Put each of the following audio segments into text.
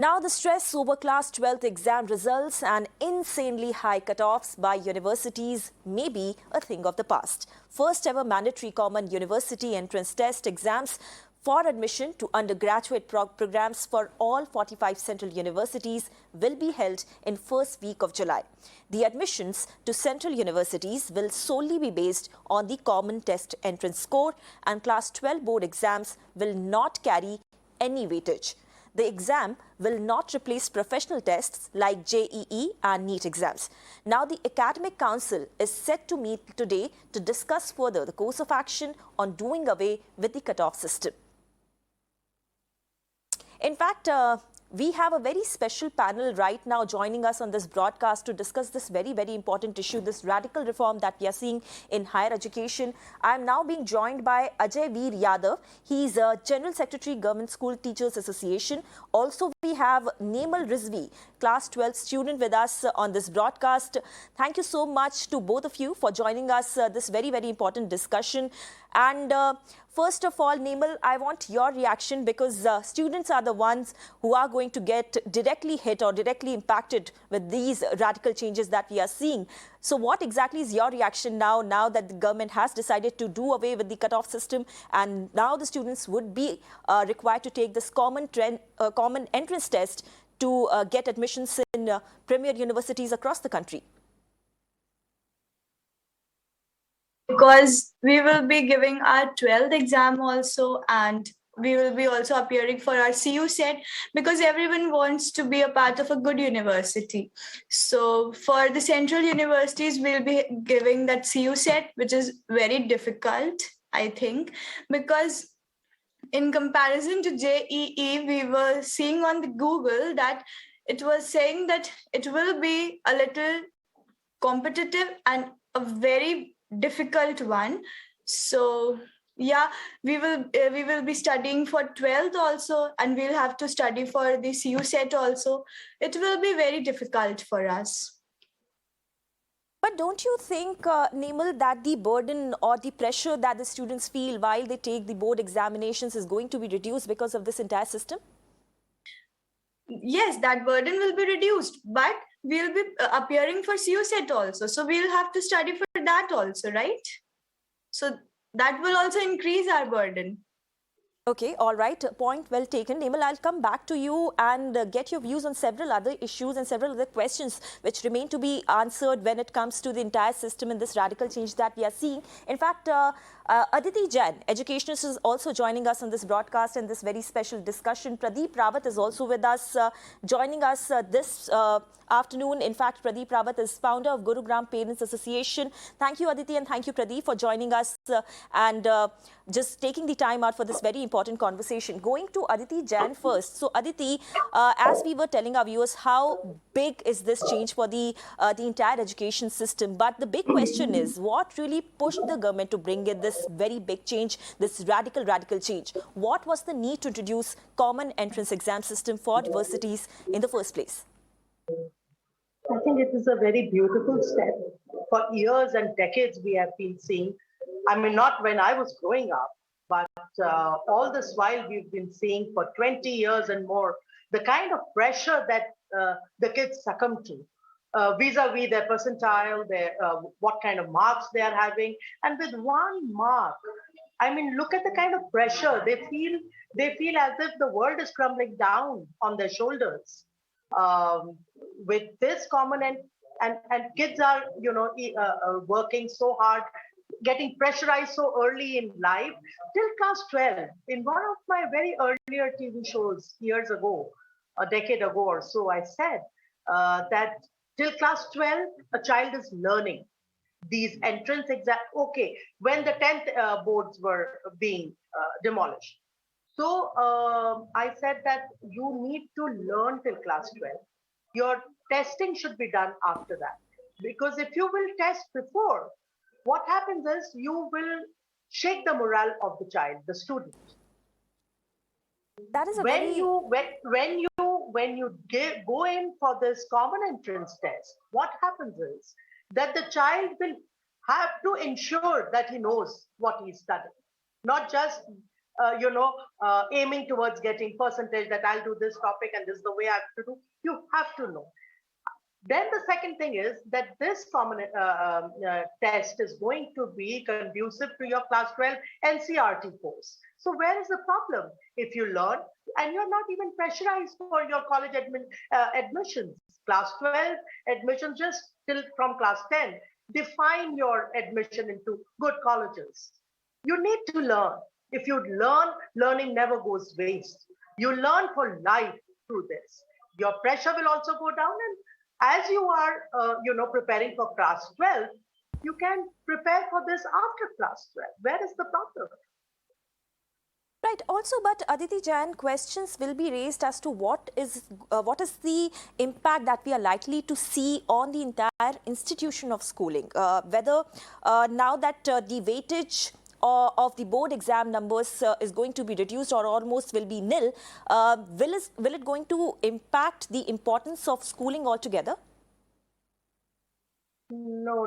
Now the stress over class 12th exam results and insanely high cutoffs by universities may be a thing of the past. First ever mandatory common university entrance test exams for admission to undergraduate programs for all 45 central universities will be held in first week of July. The admissions to central universities will solely be based on the common test entrance score, and class 12 board exams will not carry any weightage. The exam will not replace professional tests like JEE and NEET exams. Now, the Academic Council is set to meet today to discuss further the course of action on doing away with the cutoff system. In fact, we have a very special panel right now joining us on this broadcast to discuss this very, very important issue, this radical reform that we are seeing in higher education. I am now being joined by Ajay Veer Yadav. He's a General Secretary, Government School Teachers Association. Also, we have Nemal Rizvi, Class 12 student with us on this broadcast. Thank you so much to both of you for joining us this very, very important discussion. And first of all, Nemal, I want your reaction because students are the ones who are going to get directly hit or directly impacted with these radical changes that we are seeing. So what exactly is your reaction now that the government has decided to do away with the cutoff system, and now the students would be required to take this common entrance test to get admissions in premier universities across the country? Because we will be giving our 12th exam also, and we will be also appearing for our CU set, because everyone wants to be a part of a good university. So for the central universities, we'll be giving that CU set, which is very difficult, I think, because in comparison to JEE, we were seeing on the Google that it was saying that it will be a little competitive and a very difficult one. So yeah, we will be studying for 12th also, and we'll have to study for the CU set also. It will be very difficult for us. But don't you think, Nemal, that the burden or the pressure that the students feel while they take the board examinations is going to be reduced because of this entire system? Yes, that burden will be reduced, but we'll be appearing for CU set also. So we'll have to study for that also, right? So that will also increase our burden. Okay, all right. Point well taken. Nemal, I'll come back to you and get your views on several other issues and several other questions which remain to be answered when it comes to the entire system and this radical change that we are seeing. In fact, Aditi Jain, educationist, is also joining us on this broadcast and this very special discussion. Pradeep Rawat is also with us, joining us this afternoon. In fact, Pradeep Rawat is founder of Gurugram Parents Association. Thank you, Aditi, and thank you, Pradeep, for joining us and just taking the time out for this very important conversation. Going to Aditi Jain first. So, Aditi, as we were telling our viewers, how big is this change for the entire education system? But the big question is, what really pushed the government to bring in this very big change, this radical change? What was the need to introduce common entrance exam system for universities in the first place? I think it is a very beautiful step. For years and decades, we have been seeing, I mean, not when I was growing up, but all this while we've been seeing for 20 years and more, the kind of pressure that the kids succumb to vis-a-vis their percentile, what kind of marks they are having. And with one mark, I mean, look at the kind of pressure they feel. They feel as if the world is crumbling down on their shoulders. With this common and kids are working so hard, getting pressurized so early in life till class 12. In one of my very earlier TV shows years ago, a decade ago or so, I said that till class 12 a child is learning these entrance exam. Okay, when the 10th boards were being demolished. So I said that you need to learn till class 12. Your testing should be done after that. Because if you will test before, what happens is you will shake the morale of the child, the student. That is a when you go in for this common entrance test, what happens is that the child will have to ensure that he knows what he's studying, not just aiming towards getting percentage that I'll do this topic and this is the way I have to do. You have to know. Then the second thing is that this common test is going to be conducive to your class 12 NCRT course. So where is the problem? If you learn and you're not even pressurized for your college admissions, class 12 admission just till from class 10, define your admission into good colleges. You need to learn. If you learn, learning never goes waste. You learn for life through this. Your pressure will also go down, and as you are, preparing for class 12, you can prepare for this after class 12. Where is the problem? Right. Also, but Aditi Jain, questions will be raised as to what is the impact that we are likely to see on the entire institution of schooling. Whether now that the weightage of the board exam numbers is going to be reduced or almost will be nil, will it going to impact the importance of schooling altogether? No,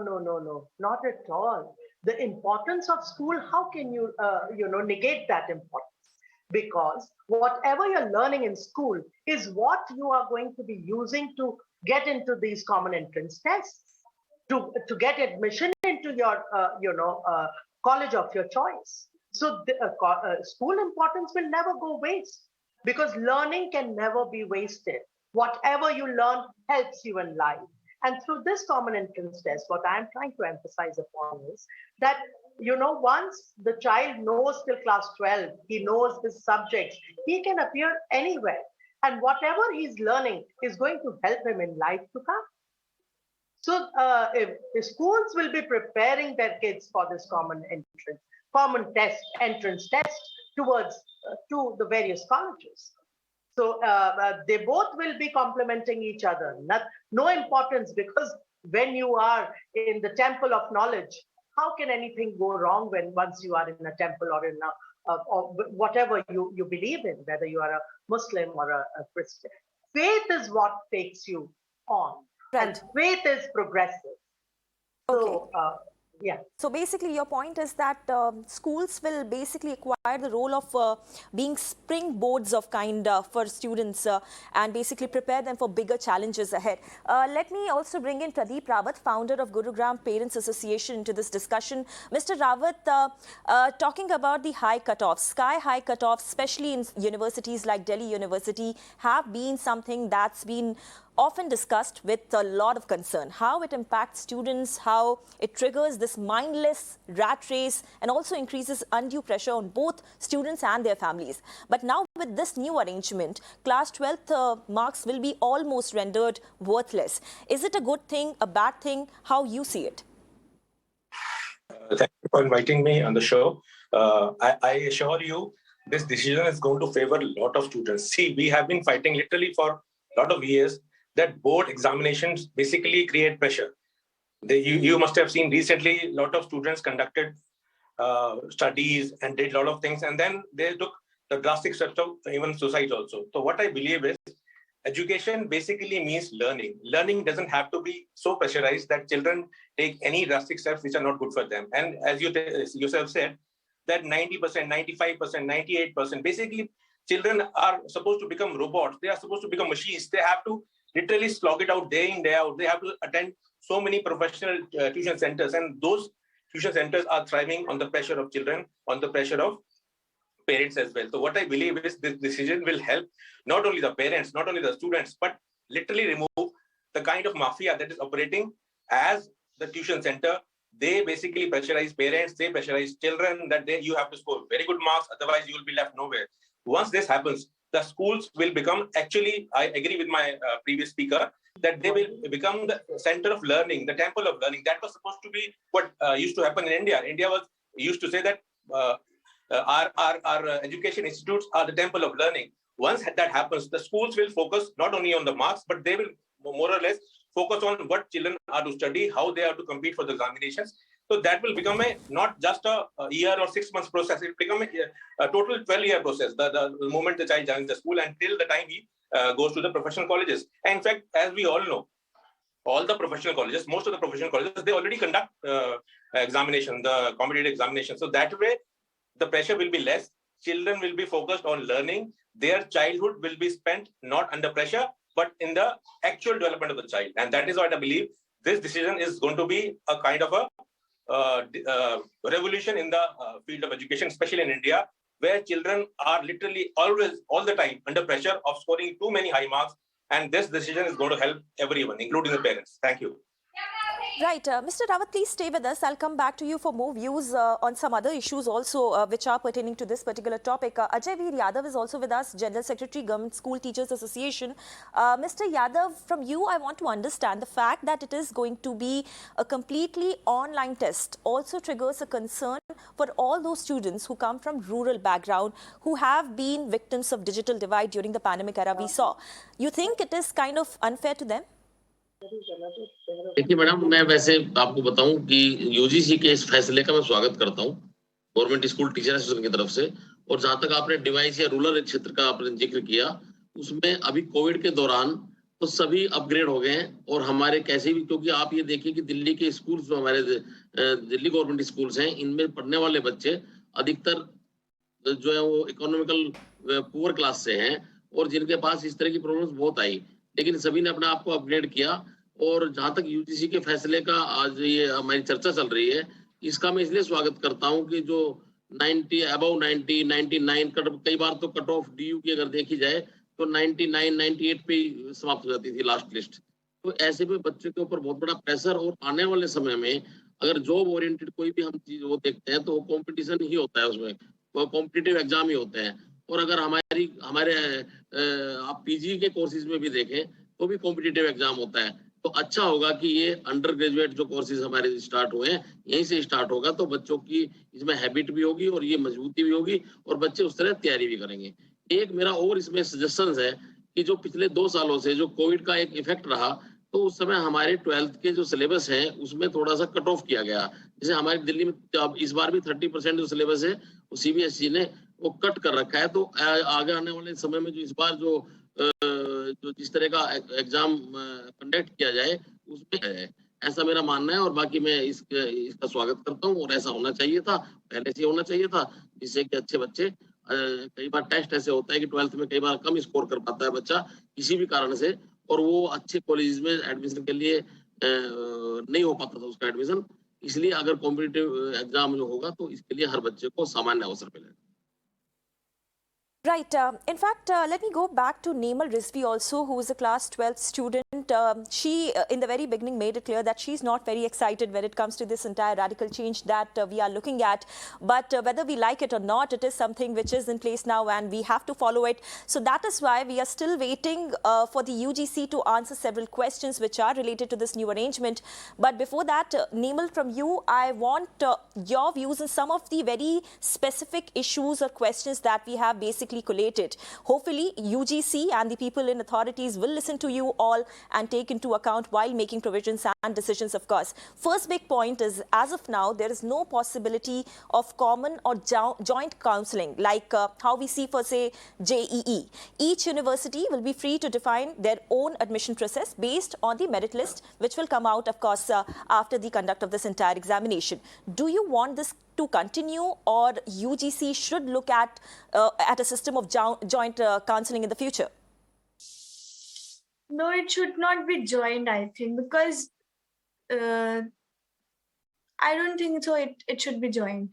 not at all. The importance of school, how can you, negate that importance? Because whatever you're learning in school is what you are going to be using to get into these common entrance tests, to get admission into your, college of your choice. So the school importance will never go waste because learning can never be wasted. Whatever you learn helps you in life. And through this common entrance test, what I'm trying to emphasize upon is that, once the child knows till class 12, he knows his subjects, he can appear anywhere. And whatever he's learning is going to help him in life to come. So if the schools will be preparing their kids for this common entrance test towards to the various colleges. So they both will be complementing each other. No importance, because when you are in the temple of knowledge, how can anything go wrong once you are in a temple or in or whatever you believe in, whether you are a Muslim or a Christian? Faith is what takes you on, right. And faith is progressive. Okay. So, yeah. So basically your point is that schools will basically acquire the role of being springboards of kind for students and basically prepare them for bigger challenges ahead. Let me also bring in Pradeep Rawat, founder of Gurugram Parents Association, into this discussion. Mr. Rawat, talking about the high cutoffs, sky high cutoffs, especially in universities like Delhi University, have been something that's been often discussed with a lot of concern. How it impacts students, how it triggers this mindless rat race and also increases undue pressure on both students and their families. But now with this new arrangement, class 12th marks will be almost rendered worthless. Is it a good thing, a bad thing? How you see it? Thank you for inviting me on the show. I assure you, this decision is going to favor a lot of students. See, we have been fighting literally for a lot of years that board examinations basically create pressure. You must have seen recently a lot of students conducted studies and did a lot of things, and then they took the drastic steps of even suicide also. So what I believe is education basically means learning. Learning doesn't have to be so pressurized that children take any drastic steps which are not good for them. And as you yourself said, that 90%, 95%, 98%, basically children are supposed to become robots. They are supposed to become machines. They have to literally slog it out day in, day out. They have to attend so many professional tuition centers, and those tuition centers are thriving on the pressure of children, on the pressure of parents as well. So what I believe is this decision will help not only the parents, not only the students, but literally remove the kind of mafia that is operating as the tuition center. They basically pressurize parents, they pressurize children that you have to score very good marks, otherwise you will be left nowhere. Once this happens, the schools will become, actually, I agree with my previous speaker, that they will become the center of learning, the temple of learning. That was supposed to be what used to happen in India. India used to say that our education institutes are the temple of learning. Once that happens, the schools will focus not only on the marks, but they will more or less focus on what children are to study, how they are to compete for the examinations. So that will become not just a year or 6 months process. It will become a total 12-year process, the moment the child joins the school until the time he goes to the professional colleges. And in fact, as we all know, all the professional colleges, most of the professional colleges, they already conduct examination, the competitive examination. So that way, the pressure will be less. children will be focused on learning. Their childhood will be spent not under pressure, but in the actual development of the child. And that is what I believe this decision is going to be a kind of a revolution in the field of education, especially in India, where children are literally always, all the time, under pressure of scoring too many high marks. And this decision is going to help everyone, including the parents. Thank you. Right. Mr. Rawat, please stay with us. I'll come back to you for more views on some other issues also which are pertaining to this particular topic. Ajay Veer Yadav is also with us, General Secretary, Government School Teachers Association. Mr. Yadav, from you, I want to understand the fact that it is going to be a completely online test also triggers a concern for all those students who come from rural background, who have been victims of digital divide during the pandemic era we saw. You think it is kind of unfair to them? देखिए madam, मैं वैसे आपको बताऊं कि UGC के इस फैसले का मैं स्वागत करता हूं गवर्नमेंट स्कूल टीचर एसोसिएशन की तरफ से। और जहां तक आपने डिवाइस या रूरल क्षेत्र का आपने जिक्र किया, उसमें अभी कोविड के दौरान तो सभी अपग्रेड हो गए हैं। और हमारे कैसे भी, क्योंकि आप ये देखिए कि दिल्ली के स्कूल जो हमारे दिल्ली गवर्नमेंट स्कूल्स हैं, इनमें पढ़ने वाले बच्चे अधिकतर जो है वो इकोनॉमिकल पुअर क्लास से हैं और जिनके पास इस तरह की प्रॉब्लम्स बहुत आई, लेकिन सभी ने अपने आप को अपग्रेड किया। और जहां तक यूजीसी के फैसले का आज ये हमारी चर्चा चल रही है, इसका मैं इसलिए स्वागत करता हूं कि जो 90 अबव 90 99 कई बार तो कट ऑफ डीयू की अगर देखी जाए तो 99 98 पे समाप्त हो जाती थी लास्ट लिस्ट। तो ऐसे में बच्चे के ऊपर बहुत बड़ा प्रेशर, और आने वाले समय में अगर जॉब ओरिएंटेड कोई भी हम चीज वो देखते हैं तो वो कॉम्पिटिशन ही होता है, उसमें वो कॉम्पिटिटिव एग्जाम ही होते हैं। और अगर हमारे आप पीजी के कोर्सेज में भी देखें तो भी कॉम्पिटिटिव एग्जाम होता है। तो अच्छा होगा कि ये अंडर ग्रेजुएट जो कोर्सेज हमारे स्टार्ट हुए हैं, यहीं से स्टार्ट होगा तो बच्चों की इसमें हैबिट भी होगी और ये मजबूती भी होगी और बच्चे उस तरह तैयारी भी करेंगे। एक मेरा और इसमें सजेशन है कि जो पिछले 2 सालों से जो कोविड का एक इफेक्ट रहा, तो उस समय हमारे 12th के जो सिलेबस है उसमें थोड़ा सा कट ऑफ किया गया। जैसे हमारी दिल्ली में अब इस बार भी 30% जो सिलेबस है वो सीबीएसई ने वो कट कर रखा है। तो आगे आने वाले समय में जो इस बार जो जिस तरह का एग्जाम कंडक्ट किया जाए उसमें है, ऐसा मेरा मानना है। और बाकी मैं इसका स्वागत करता हूँ और ऐसा होना चाहिए था, पहले से होना चाहिए था, जिससे कि अच्छे बच्चे कई बार टेस्ट ऐसे होता है कि 12th में कई बार कम स्कोर कर पाता है बच्चा किसी भी कारण से, और वो अच्छे कॉलेज में एडमिशन के लिए नहीं हो पाता था उसका एडमिशन। इसलिए अगर कॉम्पिटिटिव एग्जाम जो होगा तो इसके लिए हर बच्चे को सामान्य अवसर मिलेगा। Right. In fact, let me go back to Nemal Rizvi also, who is a class 12th student. She, in the very beginning, made it clear that she's not very excited when it comes to this entire radical change that we are looking at. But whether we like it or not, it is something which is in place now and we have to follow it. So that is why we are still waiting for the UGC to answer several questions which are related to this new arrangement. But before that, Nemal, from you, I want your views on some of the very specific issues or questions that we have basically collated. Hopefully, UGC and the people in authorities will listen to you all and take into account while making provisions and decisions, of course. First big point is, as of now, there is no possibility of common or joint counselling, like how we see for, say, JEE. Each university will be free to define their own admission process based on the merit list, which will come out, of course, after the conduct of this entire examination. Do you want this to continue, or UGC should look at a system of joint counselling in the future? No, it should not be joined, I think, because I don't think so. It should be joined.